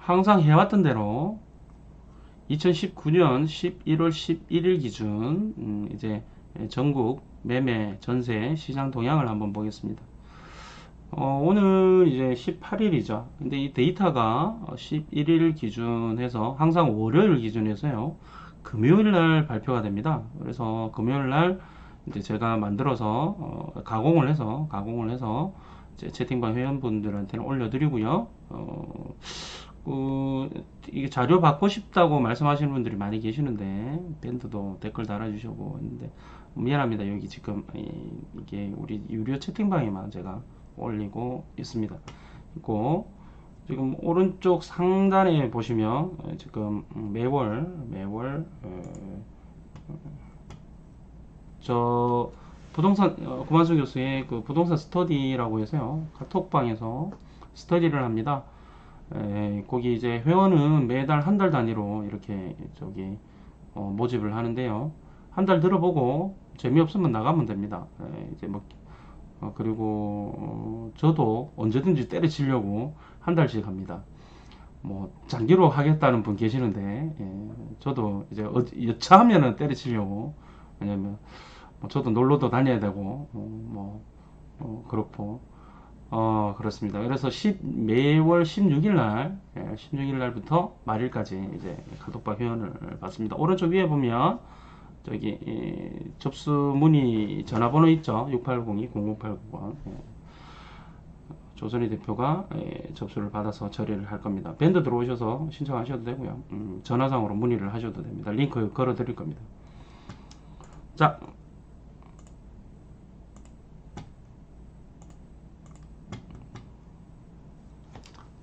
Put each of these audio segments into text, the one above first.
항상 해왔던 대로 2019년 11월 11일 기준 이제 전국 매매 전세 시장 동향을 한번 보겠습니다. 오늘 이제 18일이죠. 근데 이 데이터가 11일 기준해서 항상 월요일 기준해서요. 금요일 날 발표가 됩니다. 그래서 금요일 날 이제 제가 만들어서 가공을 해서 이제 채팅방 회원분들한테는 올려드리고요. 이게 자료 받고 싶다고 말씀하시는 분들이 많이 계시는데 밴드도 댓글 달아주시고 있는데 미안합니다. 여기 지금 이게 우리 유료 채팅방에만 제가 올리고 있습니다. 있고 지금 오른쪽 상단에 보시면 지금 매월 저 부동산 구만수 교수의 그 부동산 스터디라고 해서요 카톡방에서 스터디를 합니다. 거기 이제 회원은 매달 한 달 단위로 이렇게 저기 모집을 하는데요. 한 달 들어보고 재미없으면 나가면 됩니다. 이제 뭐 그리고 저도 언제든지 때려치려고 한 달씩 합니다. 뭐 장기로 하겠다는 분 계시는데 저도 이제 여차하면은 때려치려고 왜냐면 뭐 저도 놀러도 다녀야 되고 그렇고 그렇습니다. 그래서 매월 16일 날 16일 날부터 말일까지 이제 카톡방 회원을 받습니다. 오른쪽 위에 보면 저기 접수 문의 전화번호 있죠. 6802-0089번 조선희 대표가 접수를 받아서 처리를 할 겁니다. 밴드 들어오셔서 신청하셔도 되고요. 전화상으로 문의를 하셔도 됩니다. 링크 걸어 드릴 겁니다.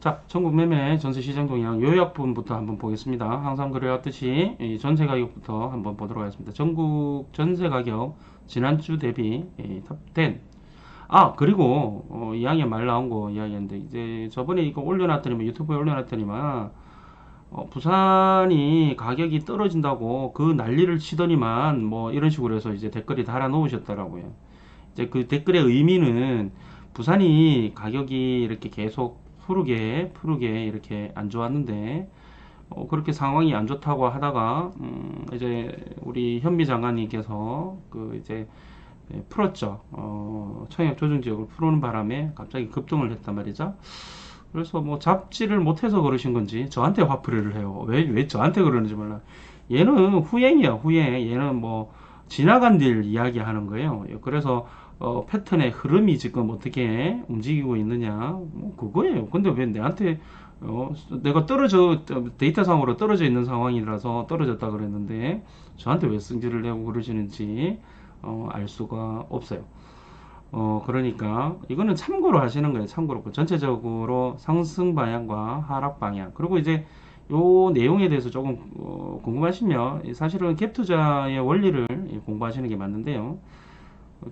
자, 전국 매매 전세 시장 동향 요약분부터 한번 보겠습니다. 항상 그래왔듯이 전세 가격부터 한번 보도록 하겠습니다. 전국 전세 가격 지난주 대비 탑 10. 그리고 이야기 말 나온 거 이야기했는데 이제 저번에 이거 올려놨더니만 유튜브에 올려놨더니만 부산이 가격이 떨어진다고 그 난리를 치더니만 뭐 이런 식으로 해서 이제 댓글이 달아 놓으셨더라고요. 이제 그 댓글의 의미는 부산이 가격이 이렇게 계속 푸르게 이렇게 안 좋았는데 그렇게 상황이 안 좋다고 하다가 이제 우리 현미 장관님께서 그 이제 풀었죠. 청약 조정 지역을 풀어오는 바람에 갑자기 급등을 했단 말이죠. 그래서 뭐 잡지를 못해서 그러신 건지 저한테 화풀이를 해요. 왜 저한테 그러는지 몰라. 얘는 후행이야, 후행. 얘는 뭐 지나간 일 이야기하는 거예요. 그래서 패턴의 흐름이 지금 어떻게 움직이고 있느냐, 뭐 그거예요. 근데 왜 내한테 내가 데이터상으로 떨어져 있는 상황이라서 떨어졌다 그랬는데 저한테 왜 승질을 내고 그러시는지 알 수가 없어요. 그러니까 이거는 참고로 하시는 거예요. 참고로 전체적으로 상승 방향과 하락 방향. 그리고 이제 요 내용에 대해서 조금 궁금하시면 사실은 갭 투자의 원리를 공부하시는 게 맞는데요.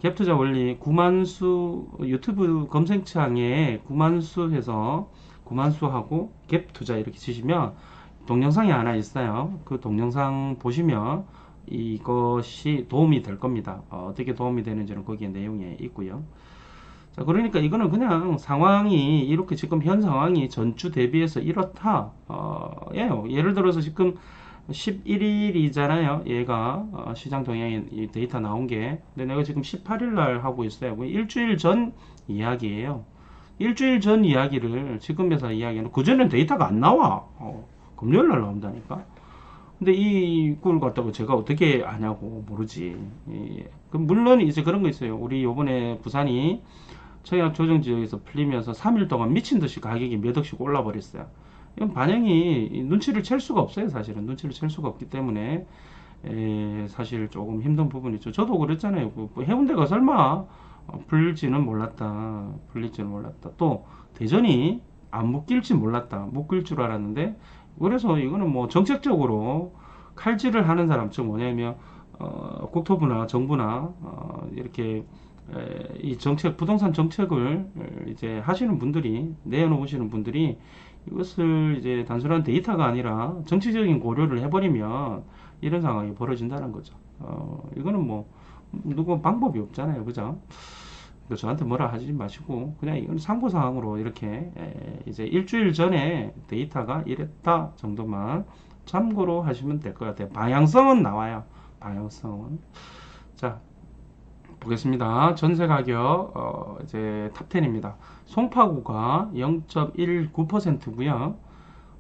갭 투자 원리 구만수 유튜브 검색창에 구만수 해서 구만수하고 갭 투자 이렇게 치시면 동영상이 하나 있어요. 그 동영상 보시면 이것이 도움이 될 겁니다. 어떻게 도움이 되는지는 거기에 내용에 있고요. 자, 그러니까 이거는 그냥 상황이 이렇게 지금 현 상황이 전주 대비해서 이렇다. 예를 들어서 지금 11일이잖아요. 얘가 시장 동향의 이 데이터 나온 게. 근데 내가 지금 18일 날 하고 있어요. 일주일 전 이야기예요. 일주일 전 이야기를 지금에서 이야기하는 그전엔 데이터가 안 나와. 금요일 날 나온다니까. 근데 이걸 갖다가 제가 어떻게 아냐고 모르지. 물론 이제 그런 거 있어요. 우리 요번에 부산이 청약 조정 지역에서 풀리면서 3일 동안 미친 듯이 가격이 몇 억씩 올라 버렸어요. 이건 반영이 눈치를 챌 수가 없어요. 사실은 눈치를 챌 수가 없기 때문에 사실 조금 힘든 부분이 있죠. 저도 그랬잖아요. 해운대가 설마 풀릴지는 몰랐다. 풀릴지는 몰랐다. 또 대전이 안 묶일지 몰랐다. 묶일 줄 알았는데 그래서 이거는 뭐 정책적으로 칼질을 하는 사람, 즉 뭐냐면 국토부나 정부나 이렇게 이 정책, 부동산 정책을 이제 하시는 분들이 내놓으시는 분들이 이것을 이제 단순한 데이터가 아니라 정치적인 고려를 해버리면 이런 상황이 벌어진다는 거죠. 이거는 뭐 누구 방법이 없잖아요, 그죠? 그 저한테 뭐라 하지 마시고 그냥 이건 참고사항으로 이렇게 이제 일주일 전에 데이터가 이랬다 정도만 참고로 하시면 될 것 같아요. 방향성은 나와요. 방향성은. 자, 보겠습니다. 전세 가격 이제 탑10입니다. 송파구가 0.19%고요.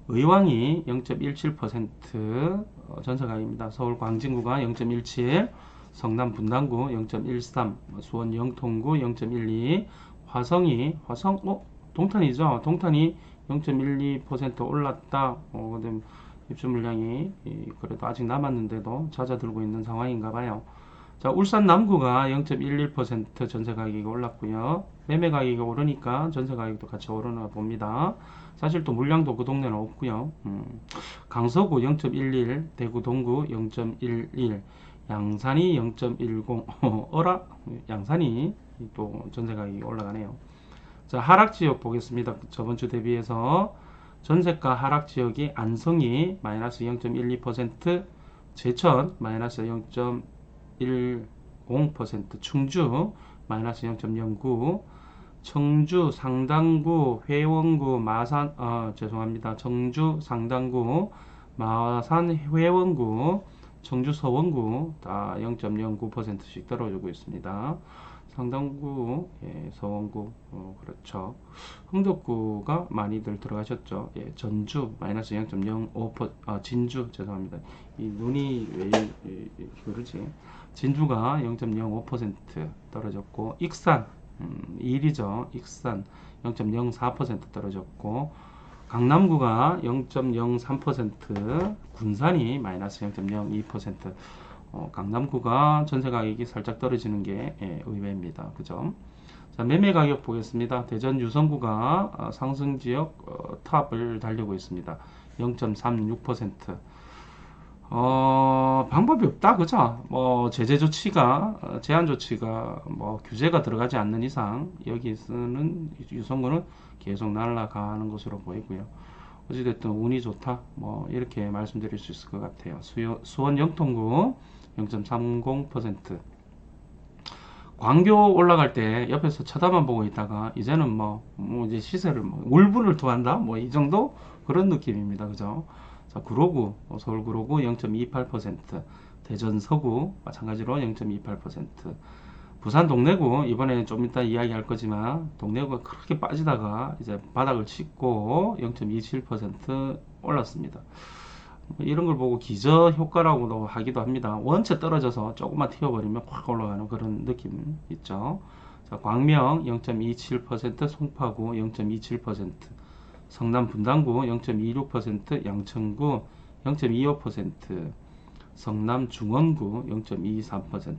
의왕이 0.17% 전세 가격입니다. 서울 광진구가 0.17, 성남 분당구 0.13, 수원 영통구 0.12, 화성 동탄이죠. 동탄이 0.12% 올랐다. 근데 입주 물량이 그래도 아직 남았는데도 잦아들고 있는 상황인가 봐요. 자, 울산 남구가 0.11% 전세 가격이 올랐고요. 매매 가격이 오르니까 전세 가격도 같이 오르나 봅니다. 사실 또 물량도 그 동네는 없고요. 강서구 0.11, 대구 동구 0.11, 양산이 0.10, 어라? 양산이 또 전세 가격이 올라가네요. 자, 하락 지역 보겠습니다. 저번 주 대비해서 전세가 하락 지역이 안성이 마이너스 0.12%, 제천 마이너스 0.10%, 충주 마이너스 0.09, 청주 상당구, 회원구, 마산, 죄송합니다. 청주 상당구, 마산 회원구, 청주 서원구 다 0.09%씩 떨어지고 있습니다. 상당구, 예, 서원구, 그렇죠. 흥덕구가 많이들 들어가셨죠. 예, 전주 마이너스 0.05%, 진주 죄송합니다. 이 눈이 왜 그러지? 진주가 0.05% 떨어졌고, 익산, 일이죠. 익산 0.04% 떨어졌고, 강남구가 0.03%, 군산이 마이너스 0.02%, 강남구가 전세 가격이 살짝 떨어지는 게 의외입니다. 그죠? 자, 매매 가격 보겠습니다. 대전 유성구가 상승 지역 탑을 달리고 있습니다. 0.36%. 방법이 없다, 그죠? 뭐, 제한 조치가, 뭐, 규제가 들어가지 않는 이상, 여기서는, 유성구는 계속 날아가는 것으로 보이고요. 어찌됐든, 운이 좋다, 뭐, 이렇게 말씀드릴 수 있을 것 같아요. 수원 영통구 0.30%. 광교 올라갈 때 옆에서 쳐다만 보고 있다가, 이제는 이제 시세를 울분을 토한다? 뭐, 이 정도? 그런 느낌입니다. 그죠? 자, 구로구, 서울 구로구 0.28%, 대전 서구 마찬가지로 0.28%, 부산 동래구 이번에 좀 이따 이야기할 거지만 동래구가 그렇게 빠지다가 이제 바닥을 찍고 0.27% 올랐습니다. 이런 걸 보고 기저 효과라고도 하기도 합니다. 원체 떨어져서 조금만 튀어버리면 확 올라가는 그런 느낌 있죠. 자, 광명 0.27%, 송파구 0.27%, 성남 분당구 0.26%, 양천구 0.25%, 성남 중원구 0.23%.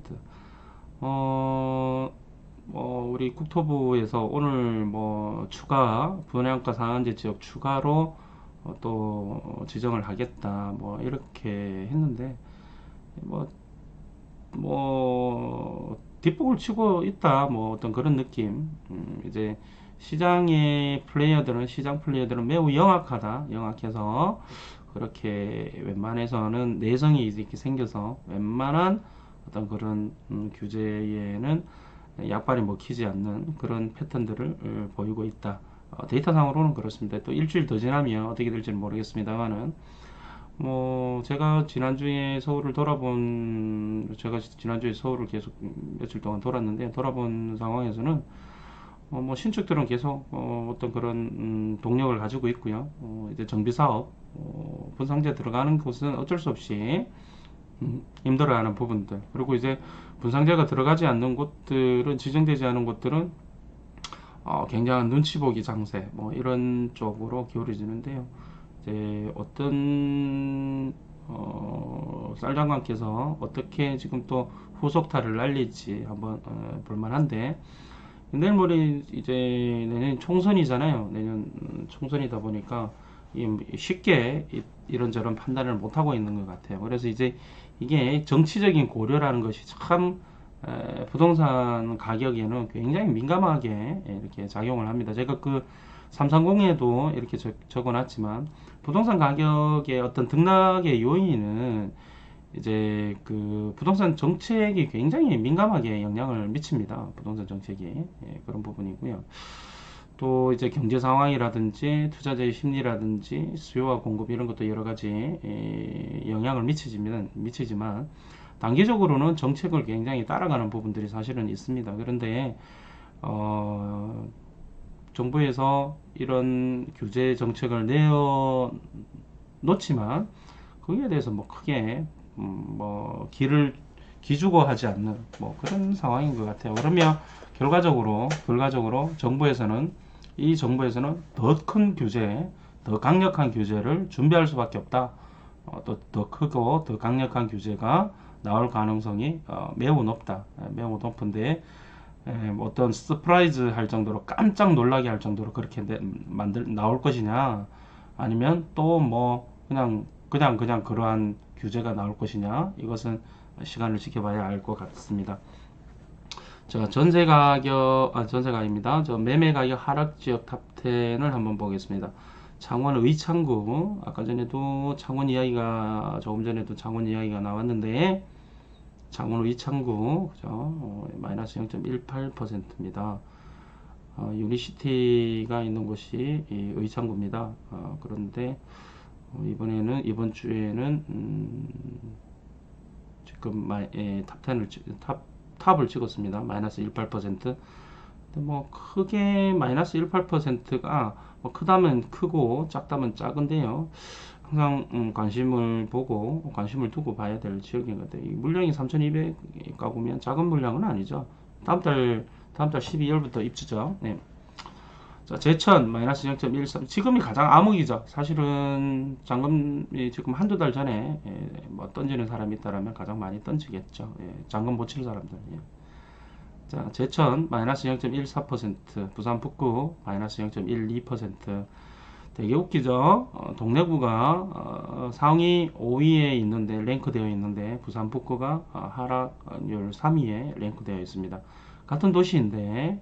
우리 국토부에서 오늘 추가 분양가 상한제 지역 추가로 또 지정을 하겠다 이렇게 했는데 뒷북을 치고 있다 어떤 그런 느낌. 이제 시장 플레이어들은 매우 영악해서 그렇게 웬만해서는 내성이 이렇게 생겨서 웬만한 어떤 그런 규제에는 약발이 먹히지 않는 그런 패턴들을 보이고 있다. 데이터상으로는 그렇습니다. 또 일주일 더 지나면 어떻게 될지는 모르겠습니다만은 제가 지난주에 서울을 계속 며칠 동안 돌았는데 돌아본 상황에서는 신축들은 계속 어떤 그런 동력을 가지고 있고요. 이제 정비사업, 분상제 들어가는 곳은 어쩔 수 없이 힘들어하는 부분들, 그리고 이제 분상제가 들어가지 않는 곳들은, 지정되지 않은 곳들은 굉장한 눈치 보기 장세 이런 쪽으로 기울어지는데요. 이제 어떤 쌀장관께서 어떻게 지금 또 후속타를 날릴지 한번 볼만한데, 내일 모레 이제 내년 총선이잖아요. 내년 총선이다 보니까 쉽게 이런저런 판단을 못 하고 있는 것 같아요. 그래서 이제 이게 정치적인 고려라는 것이 참 부동산 가격에는 굉장히 민감하게 이렇게 작용을 합니다. 제가 그 330에도 이렇게 적어놨지만 부동산 가격의 어떤 등락의 요인은 이제 그 부동산 정책이 굉장히 민감하게 영향을 미칩니다. 부동산 정책이. 예, 그런 부분이고요. 또 이제 경제 상황이라든지 투자자의 심리라든지 수요와 공급 이런 것도 여러 가지 영향을 미치지만 단기적으로는 정책을 굉장히 따라가는 부분들이 사실은 있습니다. 그런데 어, 정부에서 이런 규제 정책을 내어 놓지만 거기에 대해서 뭐 크게 뭐 기주고 하지 않는 뭐 그런 상황인 것 같아요. 그러면 결과적으로 정부에서는 더 큰 규제, 더 강력한 규제를 준비할 수밖에 없다. 또 더 크고 더 강력한 규제가 나올 가능성이 매우 높다. 매우 높은데 뭐 어떤 서프라이즈 할 정도로 깜짝 놀라게 할 정도로 그렇게 나올 것이냐, 아니면 또 뭐 그냥 그러한 규제가 나올 것이냐, 이것은 시간을 지켜봐야 알 것 같습니다. 자, 전세가 아닙니다. 저 매매 가격 하락 지역 탑10을 한번 보겠습니다. 창원 의창구, 아까 전에도 조금 전에도 창원 이야기가 나왔는데, 창원 의창구, 그죠? 마이너스 0.18%입니다. 유니시티가 있는 곳이 이 의창구입니다. 그런데 이번 주에는 지금 탑을 찍었습니다. 마이너스 18%. 근데 뭐 크게 마이너스 18%가 뭐 크다면 크고 작다면 작은데요. 항상 관심을 두고 봐야 될 지역인 것 같아요. 이 물량이 3,200가구면 작은 물량은 아니죠. 다음 달 12월부터 입주죠. 네. 자, 제천 마이너스 0.13. 지금이 가장 암흑이죠. 사실은 잔금이 지금 한두 달 전에 뭐 던지는 사람이 있다라면 가장 많이 던지겠죠. 잔금 못 칠 사람들. 자, 제천 마이너스 0.14%, 부산 북구 마이너스 0.12%. 되게 웃기죠. 동래구가 상위 5위에 있는데 랭크되어 있는데 부산 북구가 하락률 3위에 랭크되어 있습니다. 같은 도시인데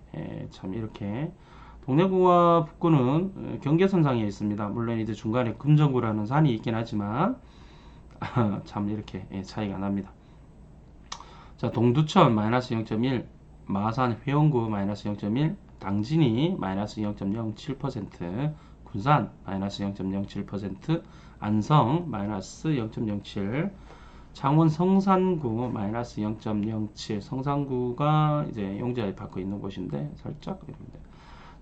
참 이렇게 동래구와 북구는 경계선상에 있습니다. 물론 이제 중간에 금정구라는 산이 있긴 하지만 참 이렇게 차이가 납니다. 자, 동두천 마이너스 0.1, 마산 회원구 마이너스 0.1, 당진이 마이너스 0.07%, 군산 마이너스 0.07%, 안성 마이너스 0.07, 창원 성산구 마이너스 0.07. 성산구가 이제 용자에 받고 있는 곳인데 살짝 이런데,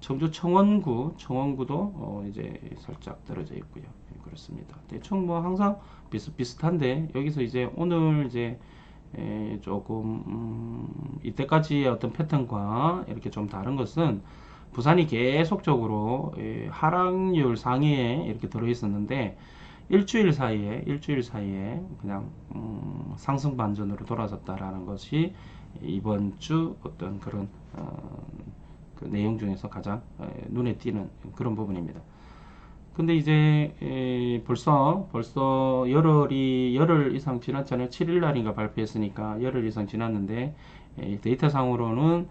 청주 청원구도 이제 살짝 떨어져 있고요. 그렇습니다. 대충 뭐 항상 비슷비슷한데, 여기서 이제 오늘 이제 조금 이때까지의 어떤 패턴과 이렇게 좀 다른 것은, 부산이 계속적으로 하락률 상위에 이렇게 들어 있었는데 일주일 사이에 그냥 상승 반전으로 돌아섰다라는 것이 이번 주 어떤 그런 그 내용 중에서 가장 눈에 띄는 그런 부분입니다. 근데 이제 벌써 열흘 이상 지났잖아요. 7일 날인가 발표했으니까 열흘 이상 지났는데, 데이터 상으로는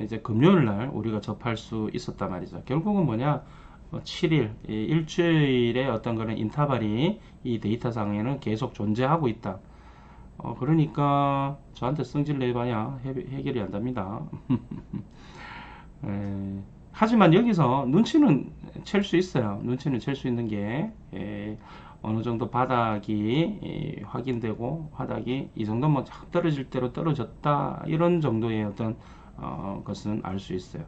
이제 금요일 날 우리가 접할 수 있었단 말이죠. 결국은 뭐냐, 7일 일주일의 어떤 그런 인터벌이 이 데이터 상에는 계속 존재하고 있다. 그러니까 저한테 성질 내봐야 해결이 안 됩니다. 하지만 여기서 눈치는 챌 수 있어요. 눈치는 챌 수 있는 게 어느 정도 바닥이 확인되고, 바닥이 이 정도면 떨어질 대로 떨어졌다, 이런 정도의 어떤 것은 알 수 있어요.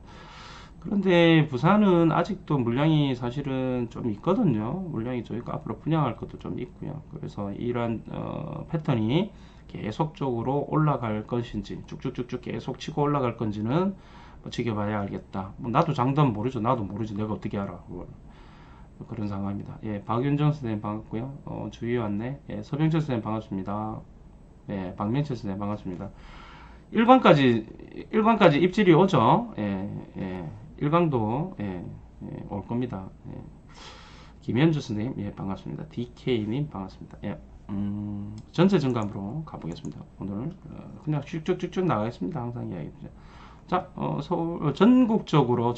그런데 부산은 아직도 물량이 사실은 좀 있거든요. 물량이 저희가 앞으로 분양할 것도 좀 있고요. 그래서 이러한 패턴이 계속적으로 올라갈 것인지, 쭉쭉쭉쭉 계속 치고 올라갈 건지는 지켜봐야 알겠다. 뭐 나도 장담 모르죠. 나도 모르지. 내가 어떻게 알아. 그런 상황입니다. 박윤정 선생님 반갑고요. 주위 왔네. 서병철 선생님 반갑습니다. 박명철 선생님 반갑습니다. 1관까지 입질이 오죠. 1강도 올 겁니다. 김현주 선생님 반갑습니다. DK님 반갑습니다. 전세 증감으로 가보겠습니다. 오늘 그냥 쭉쭉쭉쭉 나가겠습니다. 항상 이야기죠. 자, 전국적으로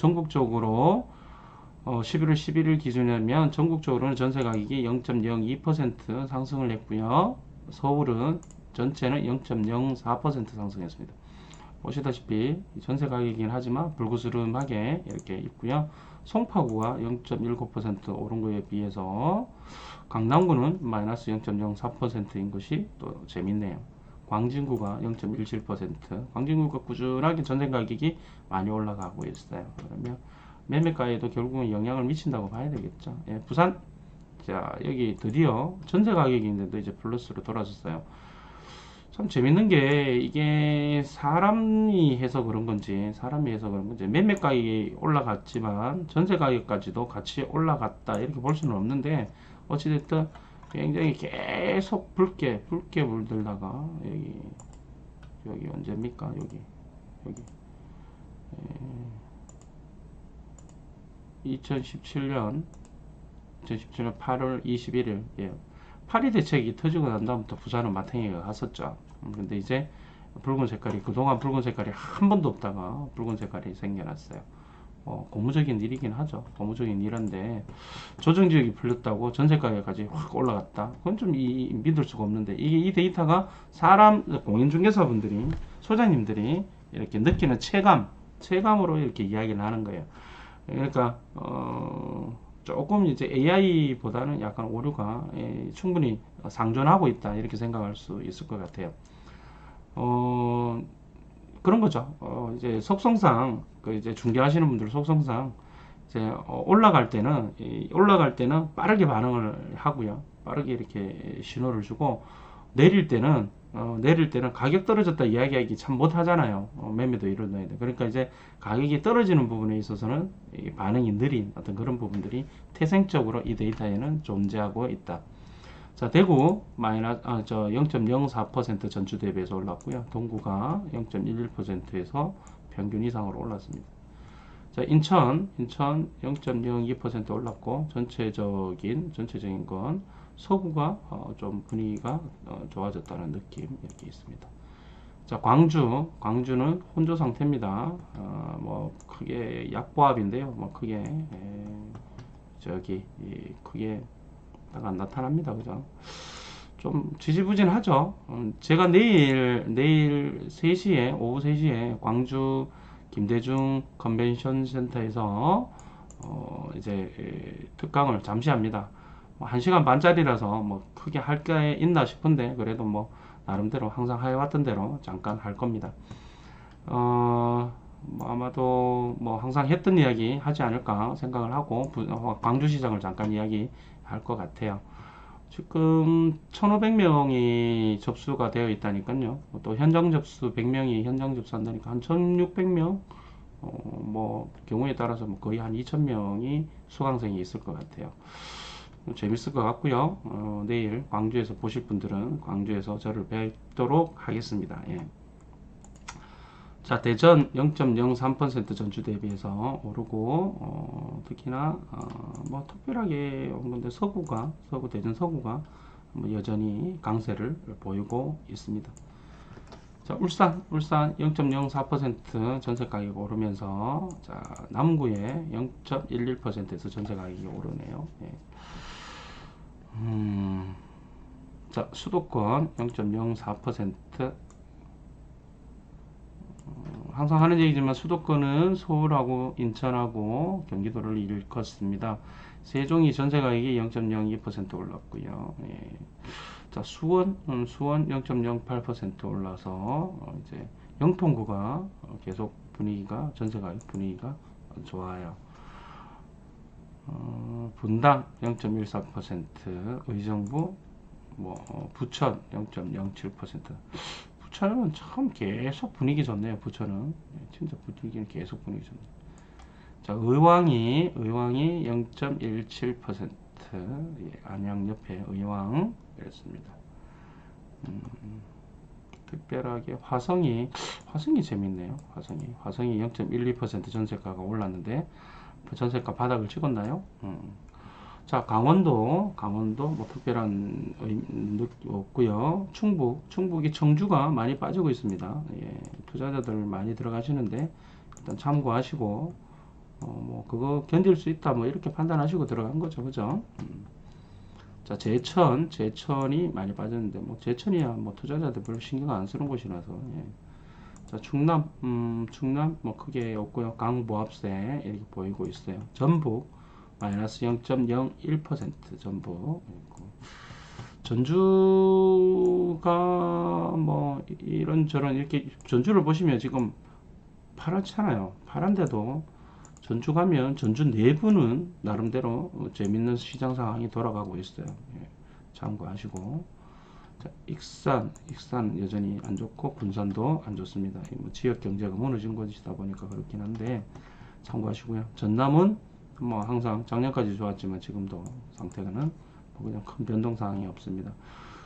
11월 11일 기준이면 전국적으로는 전세 가격이 0.02% 상승을 했고요. 서울은 전체는 0.04% 상승했습니다. 보시다시피 전세 가격이긴 하지만 불그스름하게 이렇게 있고요. 송파구가 0.19% 오른 거에 비해서 강남구는 마이너스 0.04%인 것이 또 재밌네요. 광진구가 0.17%, 광진구가 꾸준하게 전세 가격이 많이 올라가고 있어요. 그러면 매매가에도 결국은 영향을 미친다고 봐야 되겠죠. 예, 부산, 자 여기 드디어 전세 가격인데도 이제 플러스로 돌아섰어요. 참 재밌는 게 이게 사람이 해서 그런 건지 매매 가격이 올라갔지만 전세 가격까지도 같이 올라갔다 이렇게 볼 수는 없는데 어찌됐든 굉장히 계속 붉게 물들다가 여기 언제입니까? 여기 2017년 8월 21일, 예. 파리 대책이 터지고 난 다음부터 부산은 마탱이가 갔었죠. 근데 이제 붉은 색깔이, 그동안 붉은 색깔이 한 번도 없다가 붉은 색깔이 생겨났어요. 고무적인 일이긴 하죠. 고무적인 일인데, 조정지역이 풀렸다고 전세 가격까지 확 올라갔다. 그건 좀 믿을 수가 없는데, 이 데이터가 공인중개사분들이, 소장님들이 이렇게 느끼는 체감으로 이렇게 이야기를 하는 거예요. 그러니까, 조금 이제 AI보다는 약간 오류가 충분히 상존하고 있다 이렇게 생각할 수 있을 것 같아요. 그런 거죠. 이제 속성상 그 이제 중개하시는 분들 속성상 이제 올라갈 때는 빠르게 반응을 하고요. 빠르게 이렇게 신호를 주고 내릴 때는 가격 떨어졌다 이야기하기 참 못하잖아요. 매매도 이런다. 그러니까 이제 가격이 떨어지는 부분에 있어서는 반응이 느린 어떤 그런 부분들이 태생적으로 이 데이터에는 존재하고 있다. 자, 대구 0.04% 전주 대비해서 올랐고요. 동구가 0.11%에서 평균 이상으로 올랐습니다. 자, 인천 0.02% 올랐고 전체적인 건 서구가 좀 분위기가 좋아졌다는 느낌 이렇게 있습니다. 자, 광주는 혼조 상태입니다. 뭐 크게 약보합인데요. 뭐 크게 크게 안 나타납니다. 그죠? 좀 지지부진하죠. 제가 내일 3시에 오후 3시에 광주 김대중 컨벤션 센터에서 이제 특강을 잠시 합니다. 1시간 반짜리라서 뭐 크게 할 게 있나 싶은데 그래도 뭐 나름대로 항상 해왔던 대로 잠깐 할 겁니다. 뭐 아마도 뭐 항상 했던 이야기 하지 않을까 생각을 하고 광주시장을 잠깐 이야기 할 것 같아요. 지금 1500명이 접수가 되어 있다니까요. 또 현장 접수 100명이 현장 접수한다니까 한 1600명 뭐 경우에 따라서 뭐 거의 한 2000명이 수강생이 있을 것 같아요. 재밌을 것 같고요. 내일 광주에서 보실 분들은 광주에서 저를 뵙도록 하겠습니다. 예. 자, 대전 0.03% 전주 대비해서 오르고 특히나 뭐 특별하게 온 건데 대전 서구가 뭐 여전히 강세를 보이고 있습니다. 자, 울산 0.04% 전세 가격이 오르면서 자, 남구에 0.11%에서 전세 가격이 오르네요. 예. 자, 수도권 0.04%. 항상 하는 얘기지만 수도권은 서울하고 인천하고 경기도를 일컫습니다. 세종이 전세 가격이 0.02% 올랐고요. 예. 자, 수원 0.08% 올라서 이제 영통구가 계속 전세 가격 분위기가 좋아요. 분당 0.14%, 의정부, 부천 0.07%. 부천은 참 계속 분위기 좋네요. 부천은 진짜 분위기는 계속 분위기 좋네요. 자, 의왕이 0.17%, 예, 안양 옆에 의왕 이랬습니다. 특별하게 화성이 재밌네요. 화성이 0.12% 전세가가 올랐는데 전세가 바닥을 찍었나요? 자, 강원도 뭐 특별한 의미 없고요. 충북이 청주가 많이 빠지고 있습니다. 예, 투자자들 많이 들어가시는데 일단 참고하시고 뭐 그거 견딜 수 있다 뭐 이렇게 판단하시고 들어간 거죠. 그죠? 자, 제천이 많이 빠졌는데, 뭐, 제천이야, 뭐, 투자자들 별로 신경 안 쓰는 곳이라서, 예. 자, 충남, 뭐, 크게 없고요. 강보합세, 이렇게 보이고 있어요. 전북, 마이너스 0.01% 전북. 있고. 전주가, 뭐, 이런저런, 이렇게, 전주를 보시면 지금 파랗잖아요. 파란데도, 전주 가면 전주 내부는 나름대로 재밌는 시장 상황이 돌아가고 있어요. 예, 참고하시고. 자, 익산 여전히 안 좋고 군산도 안 좋습니다. 뭐 지역 경제가 무너진 곳이다 보니까 그렇긴 한데 참고하시고요. 전남은 뭐 항상 작년까지 좋았지만 지금도 상태는 뭐 그냥 큰 변동 사항이 없습니다.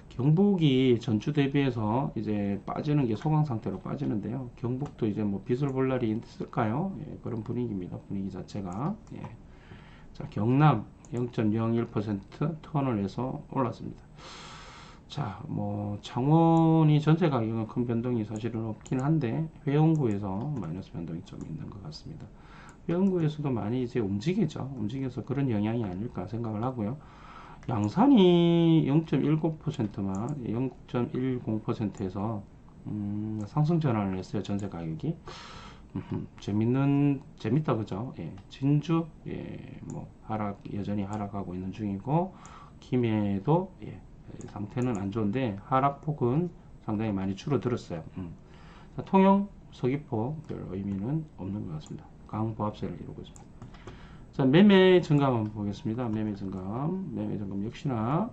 경북이 전주 대비해서 이제 빠지는 게 소강 상태로 빠지는데요. 경북도 이제 뭐 빚을 볼 날이 있을까요? 예, 그런 분위기입니다. 분위기 자체가. 예. 자, 경남 0.01% 턴을 해서 올랐습니다. 자, 뭐 창원이 전세 가격은 큰 변동이 사실은 없긴 한데 회원구에서 마이너스 변동이 좀 있는 것 같습니다. 회원구에서도 많이 이제 움직여서 그런 영향이 아닐까 생각을 하고요. 양산이 0.19%만 0.10%에서 상승 전환을 했어요. 전세 가격이. 재밌다 그죠? 예. 진주 뭐 여전히 하락하고 있는 중이고 김해도 상태는 안 좋은데 하락폭은 상당히 많이 줄어들었어요. 자, 통영, 서귀포 별 의미는 없는 것 같습니다. 강보합세를 이루고 있습니다. 자, 매매 증감 한번 보겠습니다. 매매 증감 역시나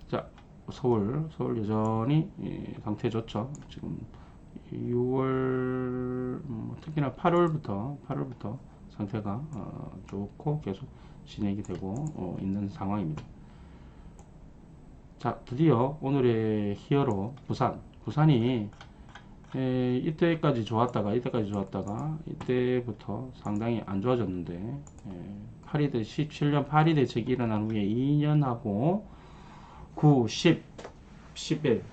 자, 서울 여전히 상태 좋죠. 지금 6월 특히나 8월부터 상태가 좋고 계속 진행이 되고 있는 상황입니다. 자, 드디어 오늘의 히어로 부산이 이때까지 좋았다가 이때부터 상당히 안 좋아졌는데 17년 파리 대책이 일어난 후에 2년하고 9, 10, 11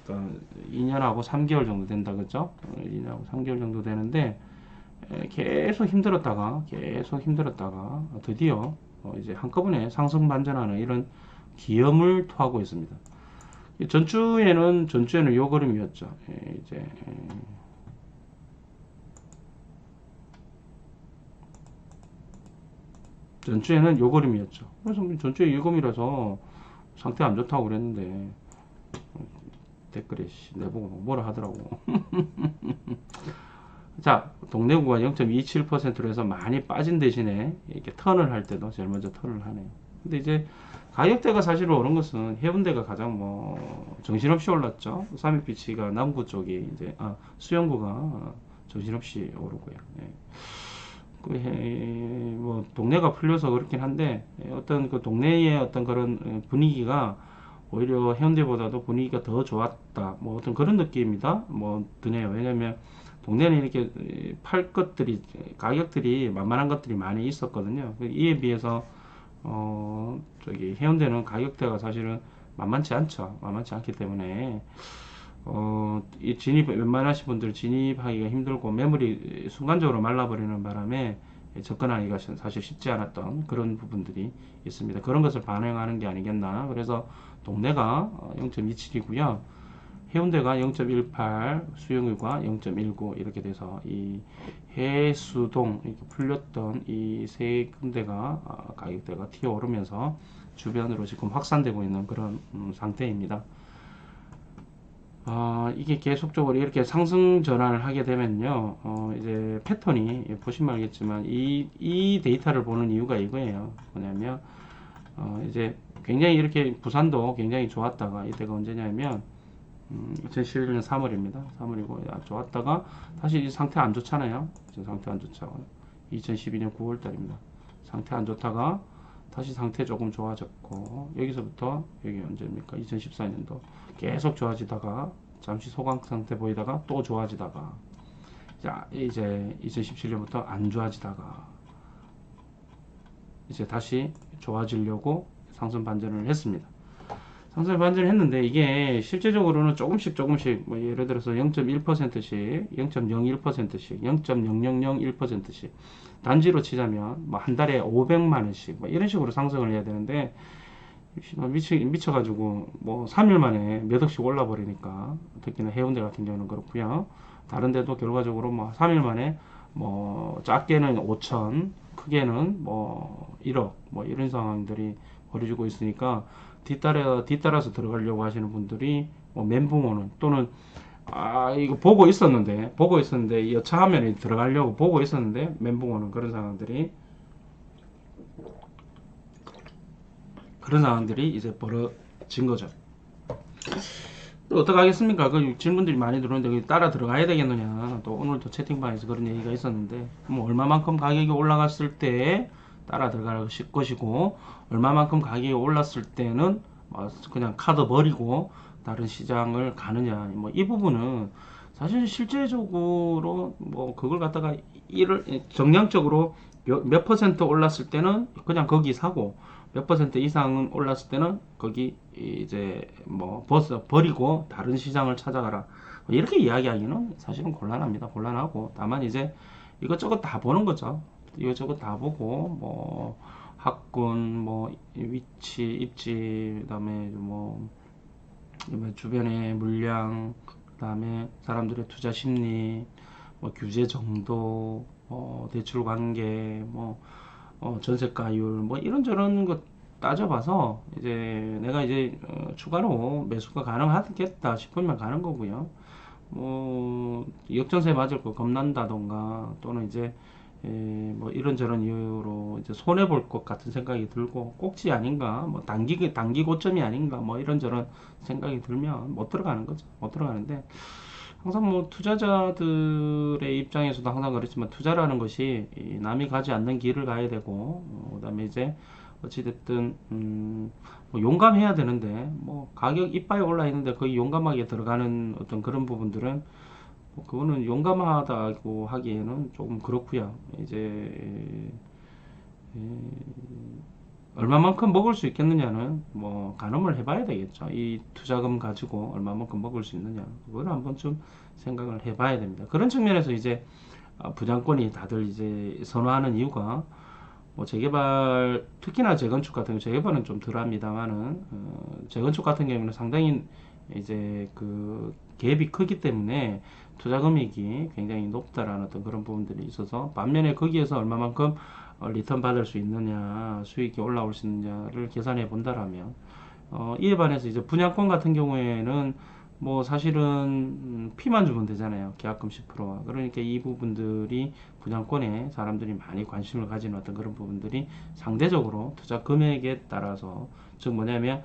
그러니까 2년하고 3개월 정도 된다 그죠? 2년하고 3개월 정도 되는데 계속 힘들었다가 드디어 이제 한꺼번에 상승 반전하는 이런 기염을 토하고 있습니다. 전주에는 요 그림이었죠. 이제 전주에는 요 그림이었죠. 그래서 전주에 요 그림이라서 상태 안 좋다고 그랬는데 댓글에 내보고 뭐라 하더라고. 자, 동래구가 0.27%로 해서 많이 빠진 대신에 이렇게 턴을 할 때도 제일 먼저 턴을 하네요. 근데 이제 가격대가 사실 오른 것은 해운대가 가장 뭐 정신없이 올랐죠. 삼익비치가 남구 쪽이 이제 수영구가 정신없이 오르고요. 예. 뭐 동네가 풀려서 그렇긴 한데 어떤 그 동네의 어떤 그런 분위기가 오히려 해운대보다도 분위기가 더 좋았다. 뭐 어떤 그런 느낌입니다. 뭐 드네요. 왜냐면 동네는 이렇게 팔 것들이 가격들이 만만한 것들이 많이 있었거든요. 이에 비해서 저기 해운대는 가격대가 사실은 만만치 않기 때문에 이 웬만하신 분들 진입하기가 힘들고 매물이 순간적으로 말라버리는 바람에 접근하기가 사실 쉽지 않았던 그런 부분들이 있습니다. 그런 것을 반영하는 게 아니겠나. 그래서 동네가 0.27이고요. 해운대가 0.18, 수영구가 0.19 이렇게 돼서 이 해수동 이렇게 풀렸던 이 세 군데가 가격대가 튀어오르면서 주변으로 지금 확산되고 있는 그런 상태입니다. 이게 계속적으로 이렇게 상승 전환을 하게 되면요, 이제 패턴이 보시면 알겠지만 이 데이터를 보는 이유가 이거예요. 뭐냐면 이제 굉장히 이렇게 부산도 굉장히 좋았다가 이때가 언제냐면 2011년 3월입니다. 3월이고 좋았다가 다시 상태 안 좋잖아요. 상태 안 좋죠. 2012년 9월 달입니다. 상태 안 좋다가 다시 상태 조금 좋아졌고 여기서부터 여기 언제입니까? 2014년도 계속 좋아지다가 잠시 소강 상태 보이다가 또 좋아지다가 자 이제 2017년부터 안 좋아지다가 이제 다시 좋아지려고 상승 반전을 했습니다. 상승 반전을 했는데 이게 실제적으로는 조금씩 뭐 예를 들어서 0.1%씩 0.01%씩 0.0001%씩 단지로 치자면 뭐 한 달에 500만 원씩 뭐 이런 식으로 상승을 해야 되는데 미쳐가지고 뭐 3일 만에 몇 억씩 올라 버리니까 특히나 해운대 같은 경우는 그렇고요. 다른 데도 결과적으로 뭐 3일 만에 뭐 작게는 5천, 크게는 뭐 1억 뭐 이런 상황들이 벌어지고 있으니까 뒤따라서 들어가려고 하시는 분들이 뭐 멘붕 오는 또는 이거 보고 있었는데 여차하면 들어가려고 보고 있었는데 멘붕 오는 그런 상황들이 이제 벌어진 거죠. 또 어떡하겠습니까? 그 질문들이 많이 들어오는데 따라 들어가야 되겠느냐. 또 오늘도 채팅방에서 그런 얘기가 있었는데 뭐 얼마만큼 가격이 올라갔을 때 따라 들어갈 것이고 얼마만큼 가격이 올랐을 때는 그냥 카드 버리고 다른 시장을 가느냐. 뭐 이 부분은 사실 실제적으로 뭐 그걸 갖다가 이를 정량적으로 몇 퍼센트 올랐을 때는 그냥 거기 사고 몇 퍼센트 이상은 올랐을 때는 거기 이제 뭐 버리고 다른 시장을 찾아가라. 이렇게 이야기하기는 사실은 곤란합니다. 곤란하고 다만 이제 이것저것 다 보는 거죠. 이것저것 다 보고 뭐 학군, 뭐 위치, 입지, 그다음에 뭐 주변의 물량, 그다음에 사람들의 투자 심리, 뭐 규제 정도, 대출 관계, 뭐 전세가율 뭐 이런저런 것 따져봐서 이제 내가 이제 추가로 매수가 가능하겠다 싶으면 가는 거고요. 뭐 역전세 맞을 거 겁난다던가 또는 이제 뭐 이런저런 이유로 이제 손해 볼 것 같은 생각이 들고 꼭지 아닌가 뭐 단기 고점이 아닌가 뭐 이런저런 생각이 들면 못 들어가는 거죠. 못 들어가는데 항상 뭐 투자자들의 입장에서도 항상 그렇지만 투자라는 것이 남이 가지 않는 길을 가야 되고 그다음에 이제 어찌됐든 뭐 용감해야 되는데 뭐 가격 이빠이 올라 있는데 거의 용감하게 들어가는 어떤 그런 부분들은 뭐 그거는 용감하다고 하기에는 조금 그렇고요. 이제 얼마만큼 먹을 수 있겠느냐는 뭐 가늠을 해봐야 되겠죠. 이 투자금 가지고 얼마만큼 먹을 수 있느냐 그걸 한번 좀 생각을 해봐야 됩니다. 그런 측면에서 이제 부장권이 다들 이제 선호하는 이유가 뭐 재개발 특히나 재건축 같은 경우 재개발은 좀 덜합니다만은 재건축 같은 경우는 상당히 이제 그 갭이 크기 때문에 투자 금액이 굉장히 높다라는 어떤 그런 부분들이 있어서 반면에 거기에서 얼마만큼 리턴 받을 수 있느냐 수익이 올라올 수 있느냐를 계산해 본다라면 이에 반해서 이제 분양권 같은 경우에는 뭐 사실은 피만 주면 되잖아요. 계약금 10%와. 그러니까 이 부분들이 분양권에 사람들이 많이 관심을 가지는 어떤 그런 부분들이 상대적으로 투자 금액에 따라서 즉 뭐냐면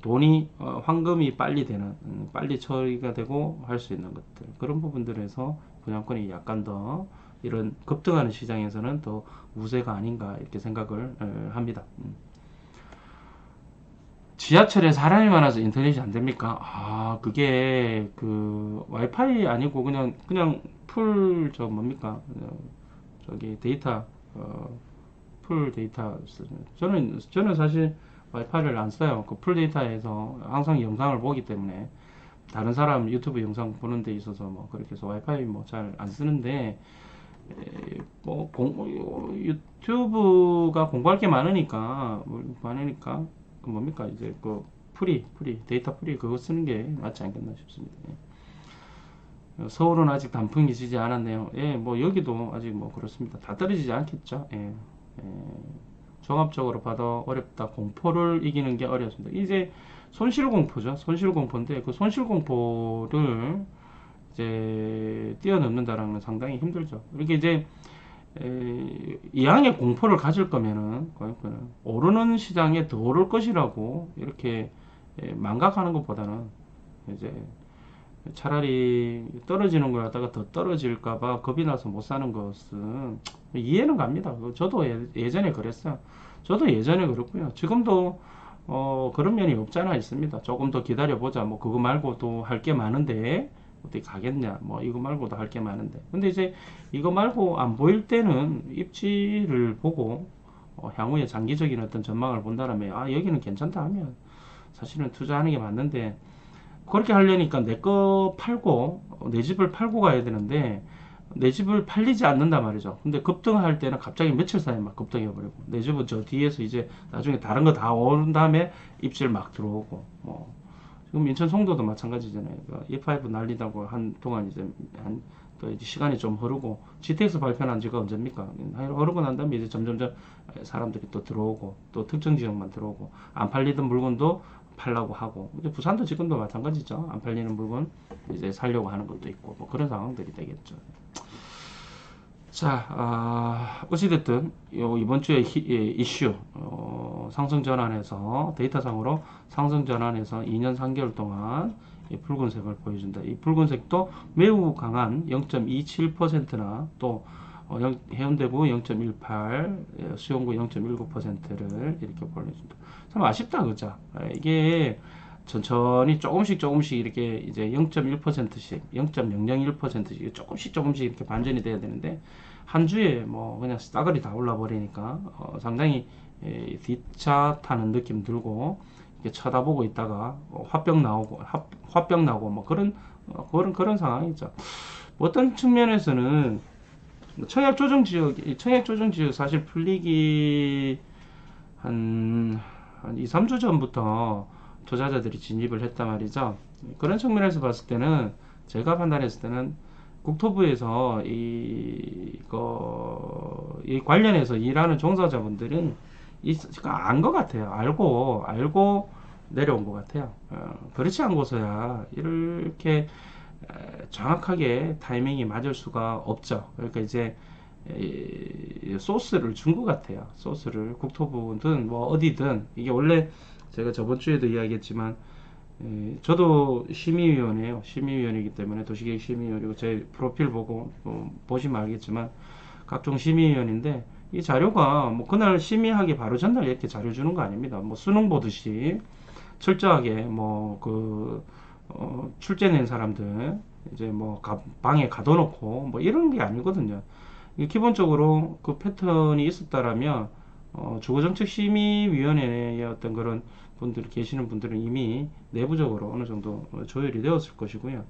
돈이 환금이 빨리 되는 빨리 처리가 되고 할 수 있는 것들 그런 부분들에서 분양권이 약간 더 이런 급등하는 시장에서는 더 우세가 아닌가 이렇게 생각을 합니다. 지하철에 사람이 많아서 인터넷이 안 됩니까? 그게 그 와이파이 아니고 그냥 풀 뭡니까? 저기 데이터 풀 데이터 저는 사실 와이파이를 안 써요. 그 풀 데이터에서 항상 영상을 보기 때문에 다른 사람 유튜브 영상 보는 데 있어서 뭐 그렇게 해서 와이파이 뭐 잘 안 쓰는데 유튜브가 공부할 게 많으니까 그 뭡니까 이제 그 프리 데이터 프리 그거 쓰는 게 맞지 않겠나 싶습니다. 서울은 아직 단풍이 지지 않았네요. 뭐 여기도 아직 뭐 그렇습니다. 다 떨어지지 않겠죠. 종합적으로 봐도 어렵다. 공포를 이기는 게 어렵습니다. 이제 손실공포죠. 손실공포인데 그 손실공포를 이제 뛰어넘는다라는 건 상당히 힘들죠. 이렇게 이제 이왕에 공포를 가질 거면은 오르는 시장에 더 오를 것이라고 이렇게 망각하는 것보다는 이제 차라리 떨어지는 걸 갖다가 더 떨어질까봐 겁이 나서 못 사는 것은 이해는 갑니다. 저도 예전에 그랬어요. 저도 예전에 그렇고요. 지금도 그런 면이 없잖아 있습니다. 조금 더 기다려보자. 뭐 그거 말고도 할 게 많은데 어떻게 가겠냐. 뭐 이거 말고도 할 게 많은데. 근데 이제 이거 말고 안 보일 때는 입지를 보고 향후에 장기적인 어떤 전망을 본다면 여기는 괜찮다 하면 사실은 투자하는 게 맞는데 그렇게 하려니까 내 거 팔고 내 집을 팔고 가야 되는데 내 집을 팔리지 않는단 말이죠. 근데 급등할 때는 갑자기 며칠 사이에 막 급등해버리고, 내 집은 저 뒤에서 이제 나중에 다른 거 다 오른 다음에 입질 막 들어오고, 뭐 지금 인천 송도도 마찬가지잖아요. E5 날리다고 한동안 이제 또 이제 시간이 좀 흐르고, GTX 발표한 지가 언제입니까? 흐르고 난 다음에 이제 점점점 사람들이 또 들어오고, 또 특정 지역만 들어오고, 안 팔리던 물건도 팔라고 하고, 이제 부산도 지금도 마찬가지죠. 안 팔리는 물건 이제 살려고 하는 것도 있고, 뭐 그런 상황들이 되겠죠. 자, 어찌됐든 이번 주에 이슈, 상승 전환해서 데이터상으로 상승 전환해서 2년 3개월 동안 이 붉은색을 보여준다. 이 붉은색도 매우 강한 0.27%나 또 해운대구 0.18, 수용구 0.19%를 이렇게 보여준다. 참 아쉽다, 그죠? 이게 천천히 조금씩 이렇게 이제 0.1%씩, 0.001%씩 조금씩 이렇게 반전이 돼야 되는데, 한 주에 뭐 그냥 싸그리 다 올라 버리니까 상당히 뒷차 타는 느낌 들고, 이렇게 쳐다보고 있다가 화병 나오고 뭐 그런 상황이죠. 뭐 어떤 측면에서는 청약 조정 지역 사실 풀리기 한 2, 3주 전부터 투자자들이 진입을 했단 말이죠. 그런 측면에서 봤을 때는, 제가 판단했을 때는 국토부에서 이 관련해서 일하는 종사자분들은 안 것 같아요. 알고 내려온 것 같아요. 그렇지 않고서야 이렇게 정확하게 타이밍이 맞을 수가 없죠. 그러니까 이제 소스를 준 것 같아요. 소스를 국토부든 뭐 어디든, 이게 원래 제가 저번 주에도 이야기했지만, 저도 심의위원이에요. 심의위원이기 때문에, 도시계획 심의위원이고, 제 프로필 보고 보시면 알겠지만 각종 심의위원인데, 이 자료가 뭐 그날 심의하기 바로 전날 이렇게 자료 주는 거 아닙니다. 뭐 수능 보듯이 철저하게 출제 낸 사람들 이제 뭐 방에 가둬놓고 뭐 이런 게 아니거든요. 기본적으로 그 패턴이 있었다라면 주거정책심의위원회의 어떤 그런 분들 계시는 분들은 이미 내부적으로 어느 정도 조율이 되었을 것이고요.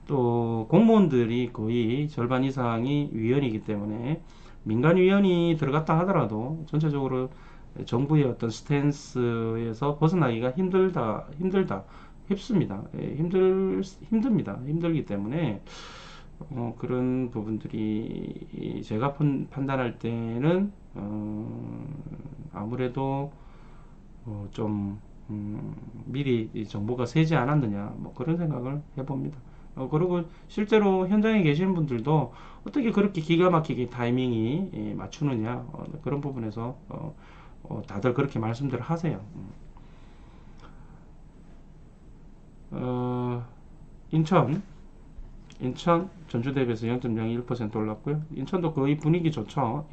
또 공무원들이 거의 절반 이상이 위원이기 때문에, 민간위원이 들어갔다 하더라도 전체적으로 정부의 어떤 스탠스에서 벗어나기가 힘듭니다. 힘듭니다. 힘들기 때문에 그런 부분들이 제가 판단할 때는 아무래도 좀 미리 이 정보가 새지 않았느냐, 뭐 그런 생각을 해봅니다. 그리고 실제로 현장에 계시는 분들도 어떻게 그렇게 기가 막히게 타이밍이 맞추느냐, 그런 부분에서 다들 그렇게 말씀들을 하세요. 인천 전주 대비해서 0.01% 올랐고요. 인천도 거의 분위기 좋죠.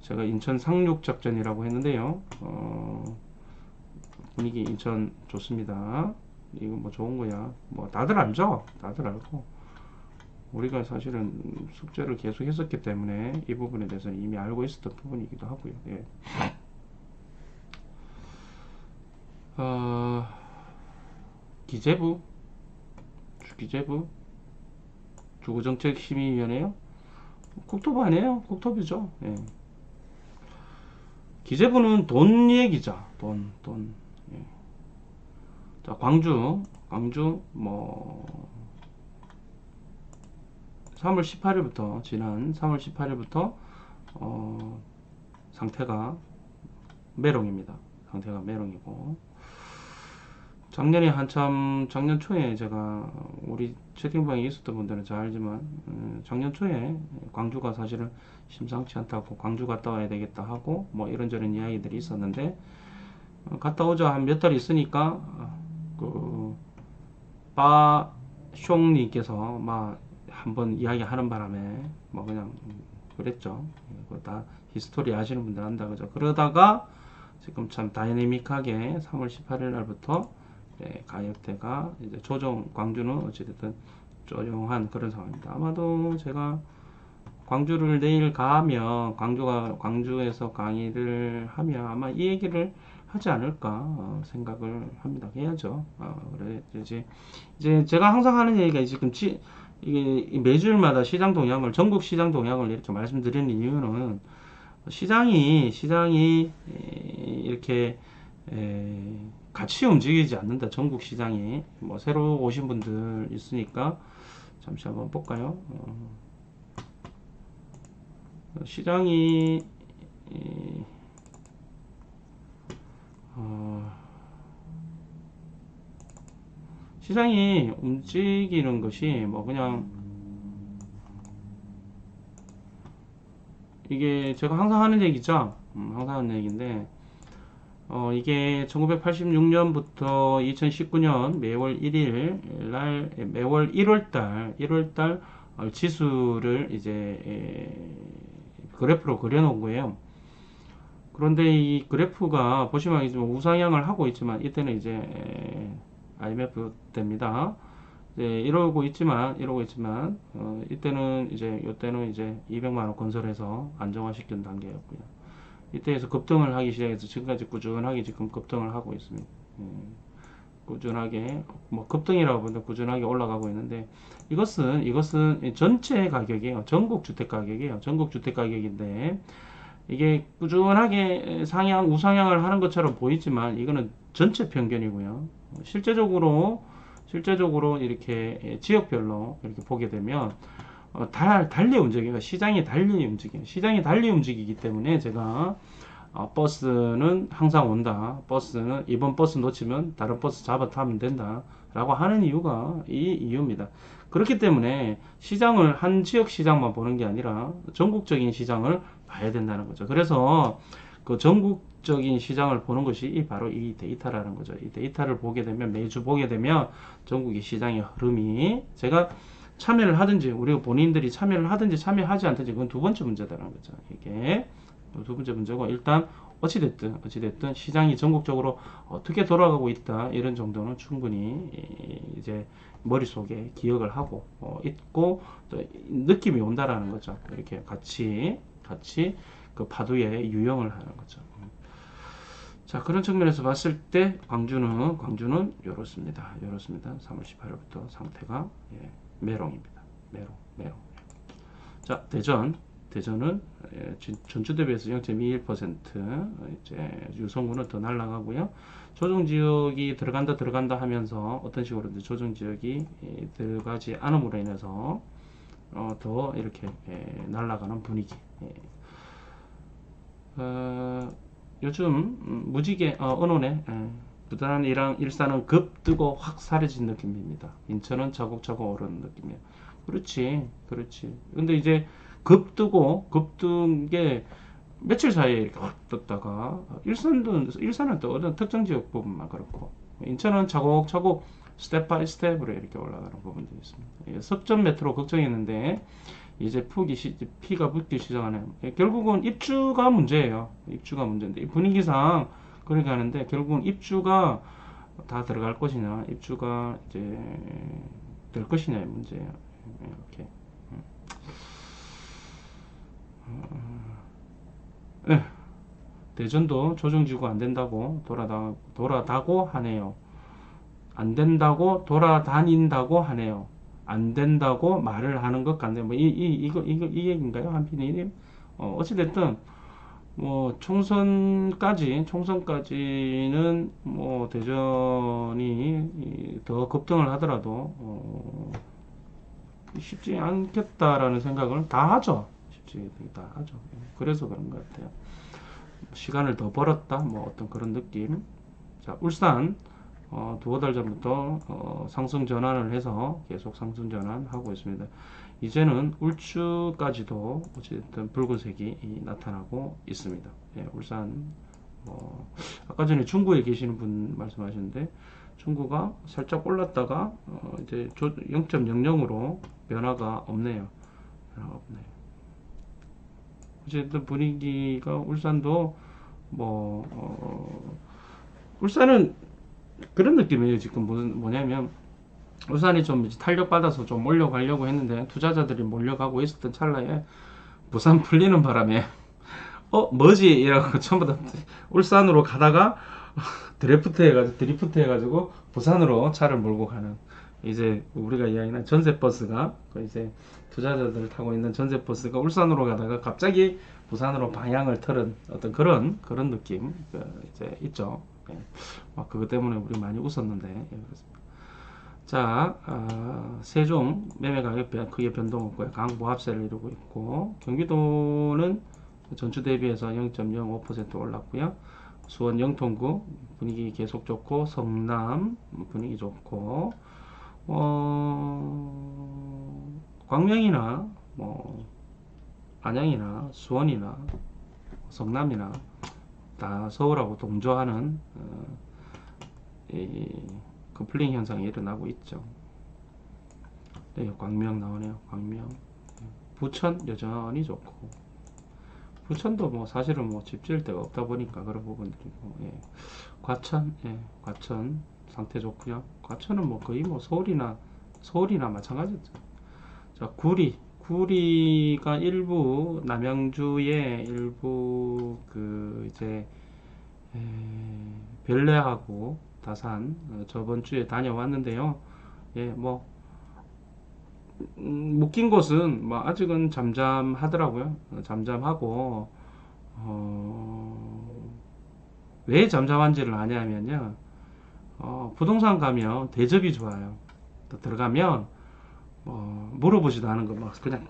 제가 인천 상륙 작전이라고 했는데요. 분위기 인천 좋습니다. 이거 뭐 좋은 거야. 뭐 다들 알죠? 다들 알고. 우리가 사실은 숙제를 계속 했었기 때문에 이 부분에 대해서는 이미 알고 있었던 부분이기도 하고요. 예. 기재부, 주거정책심의위원회요? 국토부 아니에요? 국토부죠. 예. 기재부는 돈 얘기죠. 돈. 예. 자, 광주, 뭐, 3월 18일부터, 지난 3월 18일부터, 상태가 메롱입니다. 상태가 메롱이고, 작년 초에 제가, 우리 채팅방에 있었던 분들은 잘 알지만, 작년 초에 광주가 사실은 심상치 않다고, 광주 갔다 와야 되겠다 하고, 뭐 이런저런 이야기들이 있었는데, 갔다 오자 한 몇 달 있으니까, 빠숑님께서 막 한번 이야기하는 바람에, 뭐 그냥, 그랬죠. 그거 다 히스토리 아시는 분들 안다, 그죠? 그러다가, 지금 참 다이내믹하게 3월 18일 날부터 가격대가 이제 광주는 어찌됐든 조용한 그런 상황입니다. 아마도 제가 광주를 내일 가면, 광주에서 강의를 하면 아마 이 얘기를 하지 않을까 생각을 합니다. 해야죠. 그래 이제 제가 항상 하는 얘기가 지금 이게 매주일마다 시장 동향을, 전국 시장 동향을 이렇게 말씀드리는 이유는 시장이 이렇게 같이 움직이지 않는다. 전국 시장이 뭐 새로 오신 분들 있으니까 잠시 한번 볼까요? 시장이 어, 시장이 움직이는 것이 뭐 그냥 이게 제가 항상 하는 얘기죠. 항상 하는 얘기인데 이게 1986년부터 2019년 매월 1일 날 매월 1월달 지수를 이제 그래프로 그려놓은 거예요. 그런데 이 그래프가 보시면 알겠지만 우상향을 하고 있지만 이때는 이제 IMF 때입니다. 이러고 있지만 이때는 이제 200만 원 건설해서 안정화시킨 단계였고요. 이때에서 급등을 하기 시작해서 지금까지 꾸준하게 지금 급등을 하고 있습니다. 꾸준하게 뭐 급등이라고 보는데 꾸준하게 올라가고 있는데 이것은 전체 가격이에요. 전국 주택 가격이에요. 전국 주택 가격인데 이게 꾸준하게 우상향을 하는 것처럼 보이지만 이거는 전체 평균이고요. 실제적으로 이렇게 지역별로 이렇게 보게 되면 달리 움직여요. 시장이 달리 움직여요. 시장이 달리 움직이기 때문에 제가 버스는 항상 온다. 버스는 이번 버스 놓치면 다른 버스 잡아 타면 된다. 라고 하는 이유가 이 이유입니다. 그렇기 때문에 시장을 한 지역 시장만 보는 게 아니라 전국적인 시장을 봐야 된다는 거죠. 그래서 그 전국적인 시장을 보는 것이 바로 이 데이터라는 거죠. 이 데이터를 보게 되면 매주 보게 되면 전국의 시장의 흐름이 제가 참여를 하든지 우리가 본인들이 참여를 하든지 참여하지 않든지 그건 두 번째 문제다라는 거죠. 이게 두 번째 문제고 일단 어찌됐든 시장이 전국적으로 어떻게 돌아가고 있다 이런 정도는 충분히 이제 머릿속에 기억을 하고 있고 또 느낌이 온다라는 거죠. 이렇게 같이 그 파도에 유영을 하는 거죠. 자, 그런 측면에서 봤을 때 광주는 이렇습니다. 3월 18일부터 상태가 메롱입니다. 메롱. 자, 대전은 전주 대비해서 0.21% 이제 유성구는 더 날아가고요. 조정 지역이 들어간다 하면서 어떤 식으로 조정 지역이 들어가지 않음으로 인해서 더 이렇게 날아가는 분위기. 요즘 무지개 언론에 부단한 일산은 급 뜨고 확 사라진 느낌입니다. 인천은 차곡차곡 오르는 느낌이에요. 그렇지. 근데 이제 급뜬 게 며칠 사이에 이렇게 확 떴다가 일산은 또 어떤 특정 지역 부분만 그렇고 인천은 차곡차곡 스텝 바이 스텝으로 이렇게 올라가는 부분도 있습니다. 석점 메트로 걱정했는데 이제 피가 붙기 시작하네요. 결국은 입주가 문제예요. 입주가 문제인데 분위기상 그렇게 하는데 결국은 입주가 다 들어갈 것이냐, 입주가 이제 될 것이냐의 문제예요. 이렇게. 대전도 조정지구 안 된다고 돌아다고 하네요. 안 된다고 돌아다닌다고 하네요. 안 된다고 말을 하는 것 같네요. 뭐 이 얘기인가요, 한피디님? 어찌됐든 뭐 총선까지는 뭐 대전이 더 급등을 하더라도 쉽지 않겠다라는 생각을 다 하죠. 다 하죠. 그래서 그런 것 같아요. 시간을 더 벌었다, 뭐 어떤 그런 느낌. 자, 울산 두어 달 전부터 상승 전환을 해서 계속 상승 전환하고 있습니다. 이제는 울주까지도 어쨌든 붉은색이 나타나고 있습니다. 울산 아까 전에 중구에 계시는 분 말씀하셨는데 중구가 살짝 올랐다가 이제 0.00으로 변화가 없네요. 어쨌든 분위기가 울산도 울산은 그런 느낌이에요. 지금 뭐냐면 울산이 좀 탄력받아서 좀 몰려가려고 했는데 투자자들이 몰려가고 있었던 찰나에 부산 풀리는 바람에 뭐지? 이라고 전부 다 울산으로 가다가 드리프트 해가지고 부산으로 차를 몰고 가는 이제 우리가 이야기하는 전세버스가 그 이제 투자자들 타고 있는 전세버스가 울산으로 가다가 갑자기 부산으로 방향을 틀은 어떤 그런 느낌 이제 있죠. 예. 그것 때문에 우리 많이 웃었는데 예, 그렇습니다. 자, 세종 매매 가격 크게 변동 없고요. 강보합세를 이루고 있고 경기도는 전주 대비해서 0.05% 올랐고요. 수원 영통구 분위기 계속 좋고 성남 분위기 좋고 광명이나 뭐 안양이나 수원이나 성남이나 다 서울하고 동조하는 이 커플링 현상이 일어나고 있죠. 네, 광명 나오네요. 광명. 부천 여전히 좋고 부천도 뭐 사실은 뭐 집 지을 데가 없다 보니까 그런 부분들이고 예. 과천 과천 상태 좋고요. 과천은 뭐 거의 뭐 서울이나 마찬가지죠. 자, 구리가 일부 남양주의 일부 그 이제 에, 별내하고 다산 저번 주에 다녀왔는데요. 예, 뭐 묶인 곳은 뭐 아직은 잠잠하더라고요. 잠잠하고 어, 왜 잠잠한지를 아냐면요. 부동산 가면 대접이 좋아요. 또 들어가면 물어보지도 않은 거 막 그냥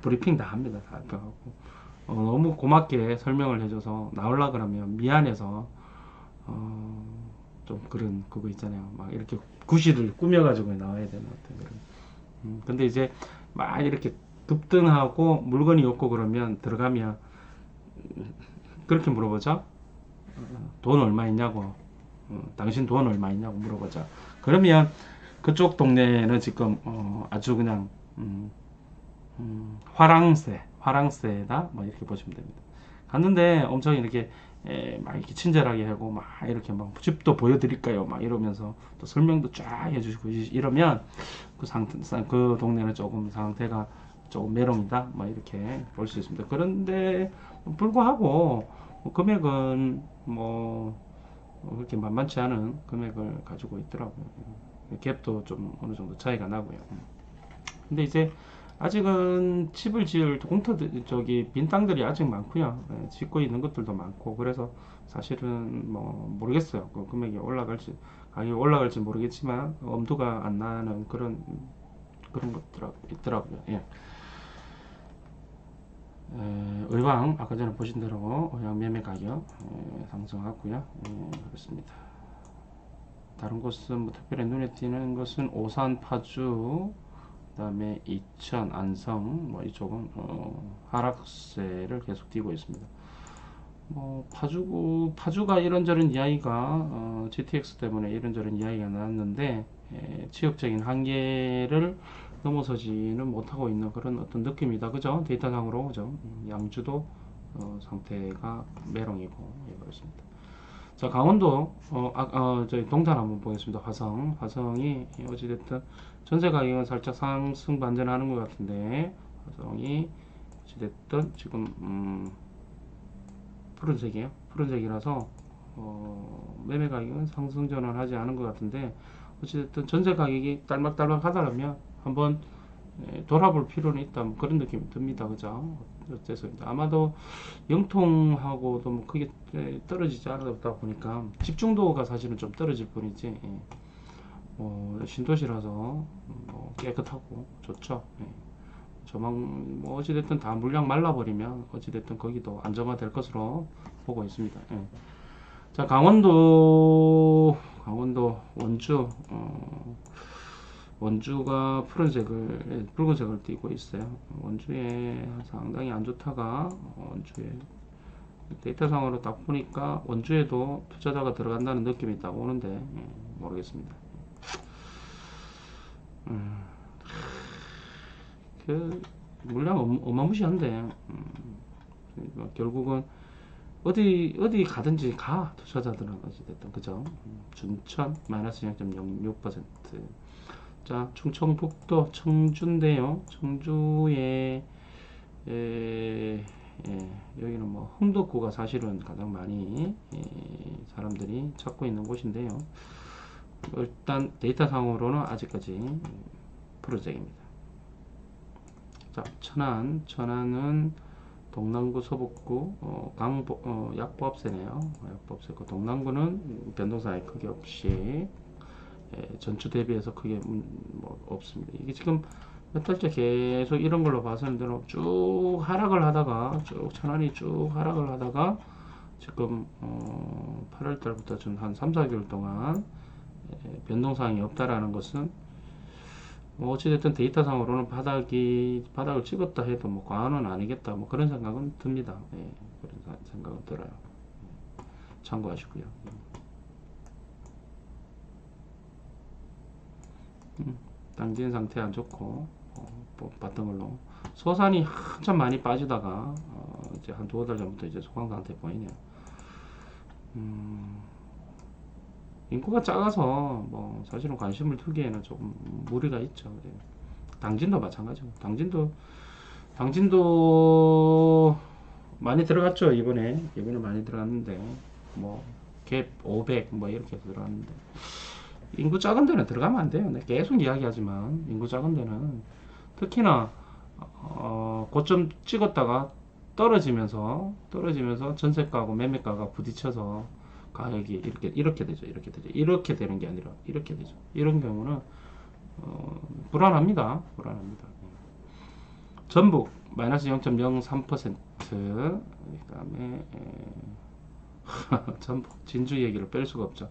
브리핑 다 합니다. 다 알려하고 너무 고맙게 설명을 해줘서 나올라 그러면 미안해서 어, 좀 그런 그거 있잖아요. 막 이렇게 구실을 꾸며가지고 나와야 되는 어떤 그런. 근데 이제 막 이렇게 급등하고 물건이 없고 그러면 들어가면 그렇게 물어보죠. 돈 얼마 있냐고. 당신 돈 얼마 있냐고 물어보자. 그러면 그쪽 동네는 지금 아주 그냥 화랑새다 뭐 이렇게 보시면 됩니다. 갔는데 엄청 이렇게 막 이렇게 친절하게 하고 막 이렇게 막 집도 보여드릴까요? 막 이러면서 또 설명도 쫙 해주시고 이러면 그 동네는 조금 상태가 조금 메롱이다 뭐 이렇게 볼 수 있습니다. 그런데 불구하고 금액은 뭐 그렇게 만만치 않은 금액을 가지고 있더라고요. 갭도 좀 어느 정도 차이가 나고요. 근데 이제 아직은 집을 지을 저기 빈 땅들이 아직 많고요. 예, 짓고 있는 것들도 많고 그래서 사실은 뭐 모르겠어요. 그 금액이 올라갈지 가격이 올라갈지 모르겠지만 엄두가 안 나는 그런 것들 있더라고요. 예. 의왕 아까 전에 보신 대로 의왕 매매 가격 상승하고요. 그렇습니다. 다른 곳은 뭐 특별히 눈에 띄는 것은 오산, 파주, 그다음에 이천, 안성 뭐 이쪽은 하락세를 계속 띄고 있습니다. 뭐 파주가 이런저런 이야기가 GTX 때문에 이런저런 이야기가 나왔는데 지역적인 한계를 넘어서지는 못하고 있는 그런 어떤 느낌이다. 그죠? 데이터상으로 그죠? 양주도 상태가 메롱이고 예, 그렇습니다. 자, 강원도 저희 동탄 한번 보겠습니다. 화성이 어찌됐든 전세 가격은 살짝 상승 반전하는 것 같은데 화성이 어찌됐든 지금 푸른색이에요. 푸른색이라서 매매 가격은 상승 전환하지 않은 것 같은데 어찌됐든 전세 가격이 딸막딸막 하다라면 한번 돌아볼 필요는 있다. 뭐 그런 느낌이 듭니다. 그죠? 어째서 아마도 영통하고도 뭐 크게 떨어지지 않았다 보니까 집중도가 사실은 좀 떨어질 뿐이지 신도시라서 뭐 깨끗하고 좋죠. 예. 저만 뭐 어찌됐든 다 물량 말라버리면 어찌됐든 거기도 안정화될 것으로 보고 있습니다. 예. 자, 강원도 원주가 붉은색을 띠고 있어요. 원주에 상당히 안 좋다가 원주에 데이터상으로 딱 보니까 원주에도 투자자가 들어간다는 느낌이 딱 오는데 모르겠습니다. 그 물량 어마무시한데 결국은 어디 가든지 가 투자자들은 어찌됐든 그죠. 준천 마이너스 0.06%. 자, 충청북도 청주인데요. 청주에 여기는 뭐 흥덕구가 사실은 가장 많이 사람들이 찾고 있는 곳인데요. 일단 데이터상으로는 아직까지 프로젝트입니다. 자, 천안은 동남구, 서북구, 약보합세네요. 약보합세고 동남구는 변동사항이 크게 없이 전주 대비해서 크게 뭐 없습니다. 이게 지금 몇 달째 계속 이런 걸로 봐서는 쭉 하락을 하다가 쭉 천안이 쭉 하락을 하다가 지금 8월 달부터 좀 한 3, 4개월 동안 변동사항이 없다라는 것은 뭐 어찌됐든 데이터상으로는 바닥을 찍었다 해도 뭐 과언은 아니겠다 뭐 그런 생각은 듭니다. 예, 그런 생각은 들어요. 참고하시고요. 당진 상태 안 좋고 뭐 봤던 걸로 소산이 한참 많이 빠지다가 이제 한 두어 달 전부터 이제 소강 상태 보이네요. 인구가 작아서 뭐 사실은 관심을 두기에는 조금 무리가 있죠. 예. 당진도 마찬가지고 당진도 많이 들어갔죠. 이번에 많이 들어갔는데 뭐 갭 500 뭐 이렇게 들어갔는데 인구 작은 데는 들어가면 안 돼요. 계속 이야기하지만 인구 작은 데는 특히나 고점 찍었다가 떨어지면서 전세가하고 매매가가 부딪혀서 가격이 이렇게 되죠. 이렇게 되는 게 아니라 이렇게 되죠. 이런 경우는 불안합니다. 전북 마이너스 0.03%. 그다음에 전북 진주 얘기를 뺄 수가 없죠.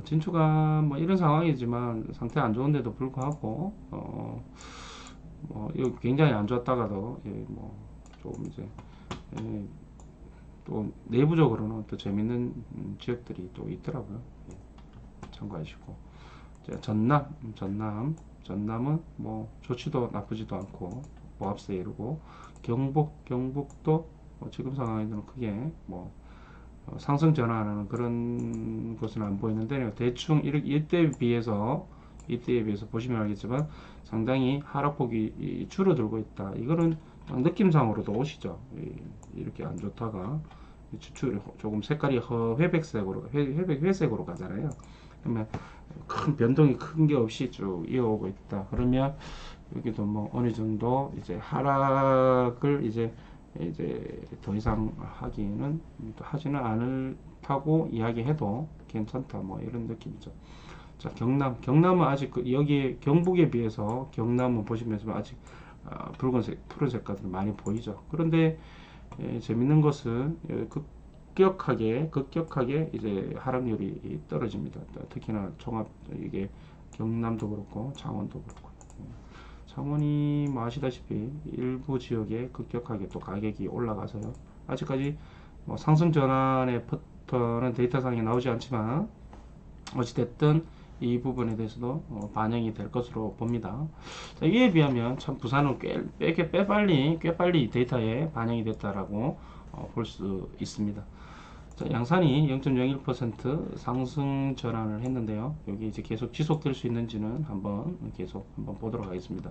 진주가 뭐 이런 상황이지만 상태 안 좋은데도 불구하고 뭐 굉장히 안 좋았다가도 뭐좀 이제 또 내부적으로는 또 재밌는 지역들이 또 있더라고요. 참고하시고 전남은 뭐 좋지도 나쁘지도 않고 보합세 이루고 경북도 지금 상황에서는 크게 뭐 상승 전환하는 그런 것은 안 보이는데 대충 이때에 비해서 보시면 알겠지만 상당히 하락폭이 줄어들고 있다. 이거는 느낌상으로도 오시죠. 이렇게 안 좋다가 조금 색깔이 회색으로 가잖아요. 그러면 큰 변동이 큰 게 없이 쭉 이어오고 있다. 그러면 여기도 뭐 어느 정도 이제 하락을 이제 더 이상 하지는 않을다고 이야기해도 괜찮다. 뭐 이런 느낌이죠. 자, 경남은 아직 여기에 경북에 비해서 경남은 보시면서 아직 붉은색 푸른색깔이 많이 보이죠. 그런데 재밌는 것은 급격하게 이제 하락률이 떨어집니다. 특히나 이게 경남도 그렇고 창원도 그렇고 창원이 뭐 아시다시피 일부 지역에 급격하게 또 가격이 올라가서요. 아직까지 뭐 상승 전환의 패턴은 데이터상에 나오지 않지만 어찌됐든 이 부분에 대해서도 반영이 될 것으로 봅니다. 자, 이에 비하면 참 부산은 꽤 빨리 데이터에 반영이 됐다라고 볼 수 있습니다. 자, 양산이 0.01% 상승 전환을 했는데요. 여기 이제 계속 지속될 수 있는지는 한번 보도록 하겠습니다.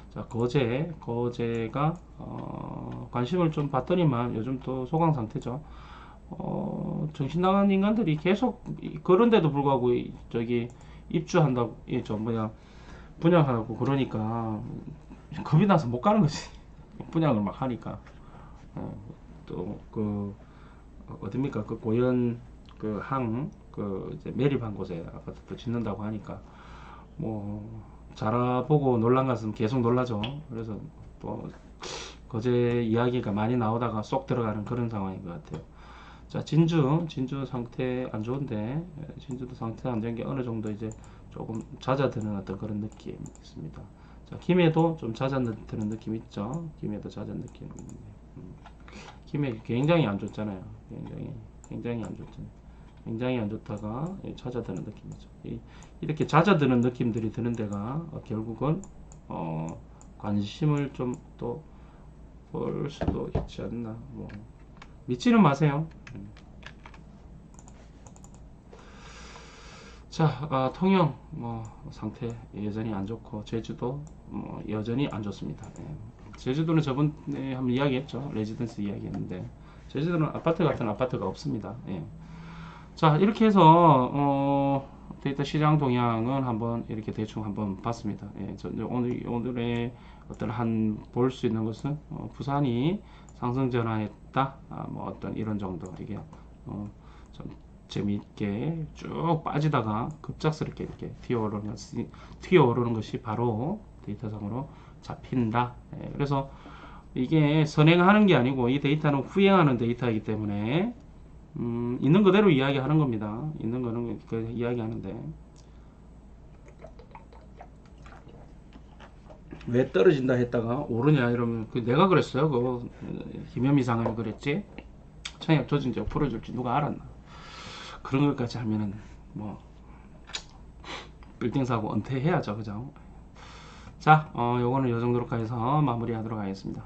자, 거제가 관심을 좀 받더니만 요즘 또 소강 상태죠. 정신 나간 인간들이 계속 그런데도 불구하고 저기 입주한다고 분양하고 그러니까 겁이 나서 못 가는 거지. 분양을 막 하니까 또 어딥니까 그 고연 이제 매립한 곳에 아파트 짓는다고 하니까 뭐 자라보고 놀란 갔으면 계속 놀라죠. 그래서 또 거제 이야기가 많이 나오다가 쏙 들어가는 그런 상황인 것 같아요. 자, 진주 상태 안 좋은데 진주도 상태 안 좋은 게 어느 정도 이제 조금 잦아드는 어떤 그런 느낌이 있습니다. 자, 김해도 좀 잦아드는 느낌 있죠. 김해도 잦은 느낌. 김해 굉장히 안 좋잖아요. 굉장히 안 좋잖아요. 굉장히 안 좋다가 잦아드는 느낌이죠. 이렇게 잦아드는 느낌들이 드는 데가 결국은 관심을 좀 또 볼 수도 있지 않나. 뭐 믿지는 마세요. 자, 통영 상태 여전히 안 좋고 제주도 여전히 안 좋습니다. 제주도는 저번에 한번 이야기했죠. 레지던스 이야기했는데 제주도는 아파트 같은 아파트가 없습니다. 자, 이렇게 해서 데이터 시장 동향은 한번 이렇게 대충 한번 봤습니다. 예, 이제 오늘의 어떤 한 볼 수 있는 것은 부산이 상승 전환했다. 뭐 어떤 이런 정도 이게 좀 재미있게 쭉 빠지다가 급작스럽게 이렇게 튀어오르는 것이 바로 데이터상으로 잡힌다. 예, 그래서 이게 선행하는 게 아니고 이 데이터는 후행하는 데이터이기 때문에 있는 그대로 이야기하는 겁니다. 있는 거는 그 이야기하는데 왜 떨어진다 했다가 오르냐 이러면 그 내가 그랬어요. 그거 김현미 장관이 그랬지. 청약 조정적 풀어줄지 누가 알았나? 그런 것까지 하면은 뭐 빌딩 사고 은퇴해야죠, 그죠? 자, 요거는 요 정도로 해서 마무리하도록 하겠습니다.